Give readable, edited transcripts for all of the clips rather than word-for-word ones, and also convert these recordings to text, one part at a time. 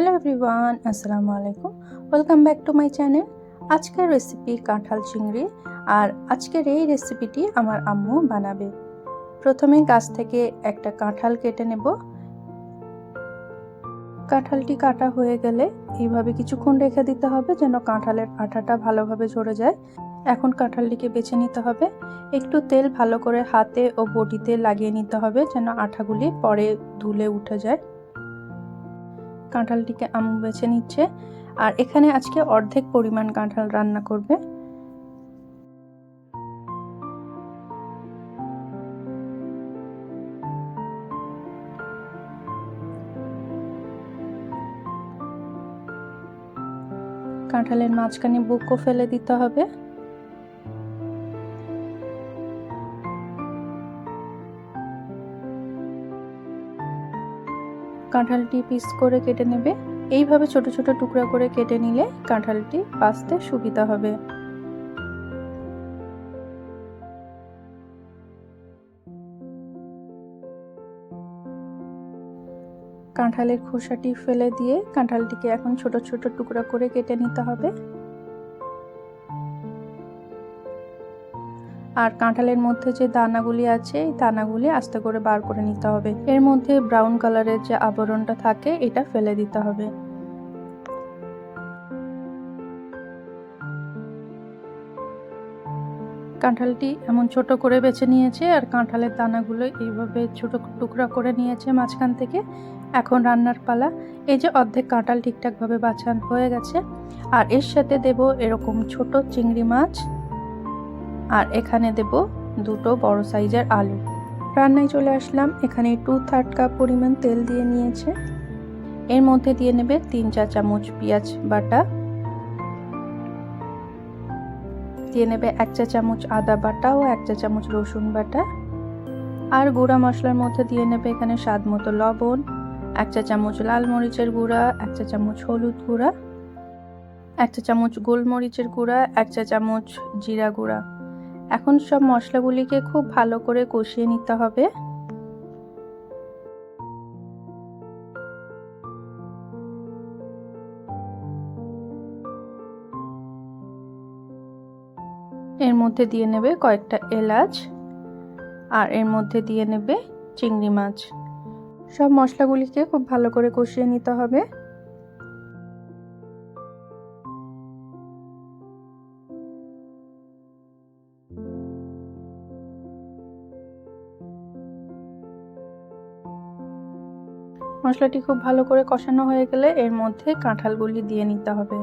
Hello everyone, আসসালামু আলাইকুম। Welcome back to my channel. আজকের রেসিপি কাঁঠাল চিংড়ি। আর আজকের এই রেসিপিটি আমার আম্মু বানাবে। প্রথমে গাছ থেকে একটা কাঁঠাল কেটে নেব। কাঁঠালটি কাটা হয়ে গেলে এইভাবে কিছুক্ষণ রেখে দিতে হবে যেন কাঁঠালের আঠাটা ভালোভাবে ঝরে যায়। এখন কাঁঠালটিকে বেছে নিতে হবে। একটু তেল ভালো করে হাতে ও বটিতে লাগিয়ে নিতে হবে যেন আঠাগুলি পরে ধুলে উঠে যায়। কাঁঠালটিকে আম্মু বেছে নিচ্ছে। আর এখানে আজকে অর্ধেক পরিমাণ কাঁঠাল রান্না করবে। কাঁঠালের মাঝখানে বুকও ফেলে দিতে হবে। কাঁঠালটি পিস করে কেটে নেবে। এইভাবে ছোট ছোট টুকরা করে কেটে নিলে কাঁঠালটি বাছতে সুবিধা হবে। কাঁঠালের খোসাটি ফেলে দিয়ে কাঁঠালটিকে এখন ছোট ছোট টুকরা করে কেটে নিতে হবে। আর কাঁঠালের মধ্যে যে দানাগুলি আছে এই দানাগুলি আস্তে করে বার করে নিতে হবে। এর মধ্যে ব্রাউন কালারের যে আবরণটা থাকে এটা ফেলে দিতে হবে। কাঁঠালটি এমন ছোট করে বেছে নিয়েছে আর কাঁঠালের দানাগুলো এইভাবে ছোট টুকরা করে নিয়েছে মাঝখান থেকে। এখন রান্নার পালা। এই যে অর্ধেক কাঁঠাল ঠিকঠাকভাবে বাছানো হয়ে গেছে। আর এর সাথে দেব এরকম ছোট চিংড়ি মাছ। আর এখানে দেব দুটো বড় সাইজের আলু। রান্নায় চলে আসলাম। এখানে 2/3 কাপ পরিমাণ তেল দিয়ে নিয়েছে। এর মধ্যে দিয়ে নেবে 3-4 চামচ পেঁয়াজ বাটা, দিয়ে নেবে 1 চা চামচ আদা বাটা ও 1 চা চামচ রসুন বাটা। আর গুঁড়া মশলার মধ্যে দিয়ে নেবে এখানে স্বাদ মতো লবণ, 1 চা চামচ লাল মরিচের গুঁড়া, 1 চা চামচ হলুদ গুঁড়া, 1 চা চামচ গোলমরিচের গুঁড়া, 1 চা চামচ জিরা গুঁড়া। এখন সব মশলাগুলিকে খুব ভালো করে কষিয়ে নিতে হবে। এর মধ্যে দিয়ে নেবে কয়েকটা এলাচ। আর এর মধ্যে দিয়ে নেবে চিংড়ি মাছ। সব মশলাগুলিকে খুব ভালো করে কষিয়ে নিতে হবে। মশলাটি খুব ভালো করে কষানো হয়ে গেলে এর মধ্যে কাঁঠালগুলি দিয়ে নিতে হবে।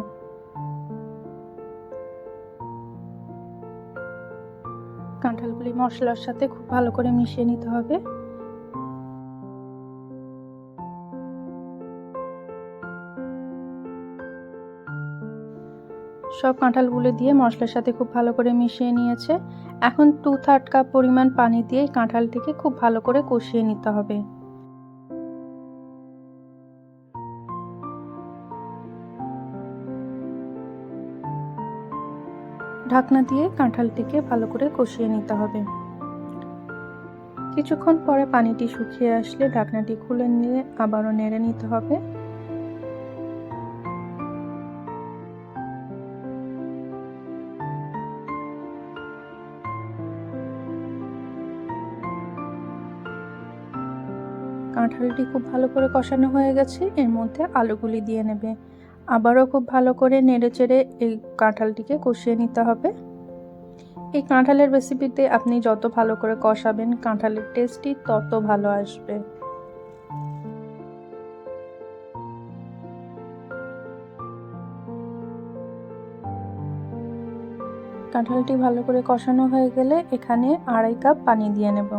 কাঁঠালগুলি মশলার সাথে খুব ভালো করে মিশিয়ে নিতে হবে। সব কাঁঠালগুলো দিয়ে মশলার সাথে খুব ভালো করে মিশিয়ে নিয়েছে। এখন 2/3 কাপ পরিমাণ পানি দিয়ে কাঁঠালটিকে খুব ভালো করে কষিয়ে নিতে হবে। ঢাকনা দিয়ে কাঁঠালটিকে ভালো করে কষিয়ে নিতে হবে। কিছুক্ষণ পরে পানিটি শুকিয়ে আসলে ঢাকনাটি খুলে নিয়ে আবারও নেড়ে নিতে হবে। কাঁঠালটি খুব ভালো করে কষানো হয়ে গেছে। এর মধ্যে আলুগুলি দিয়ে নেবে। আবারও খুব ভালো করে নেড়েচেড়ে এই কাঁঠালটিকে কষিয়ে নিতে হবে। এই কাঁঠালের রেসিপিতে আপনি যত ভালো করে কষাবেন কাঁঠালের টেস্টই তত ভালো আসবে। কাঁঠালটি ভালো করে কষানো হয়ে গেলে এখানে 2.5 কাপ পানি দিয়ে নেব।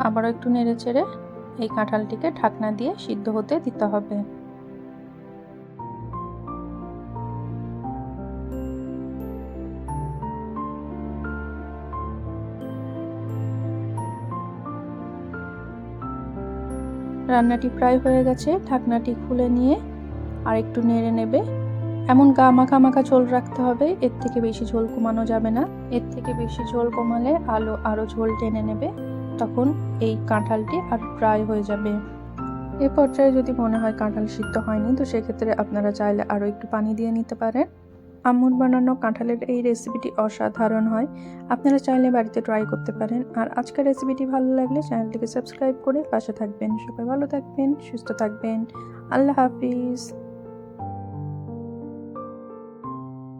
আবারও একটু নেড়েচেড়ে এই কাঁঠালটিকে ঢাকনা দিয়ে সিদ্ধ হতে দিতে হবে। রান্নাটি প্রায় হয়ে গেছে। ঢাকনাটি খুলে নিয়ে আর একটু নেড়ে নেবে। এমন গা মাখা মাখা ঝোল রাখতে হবে, এর থেকে বেশি ঝোল কমানো যাবে না। এর থেকে বেশি ঝোল কমালে আলু আরও ঝোল টেনে নেবে, তখন এই কাঁঠালটি আর ড্রাই হয়ে যাবে। এ পর্যায়ে যদি মনে হয় কাঁঠাল সিদ্ধ হয়নি, তো সেক্ষেত্রে আপনারা চাইলে আরও একটু পানি দিয়ে নিতে পারেন। আম্মুর বানানো কাঁঠালের এই রেসিপিটি অসাধারণ হয়, আপনারা চাইলে বাড়িতে ট্রাই করতে পারেন। আর আজকের রেসিপিটি ভালো লাগলে চ্যানেলটিকে সাবস্ক্রাইব করে পাশে থাকবেন। সবাই ভালো থাকবেন, সুস্থ থাকবেন। আল্লাহ হাফিজ।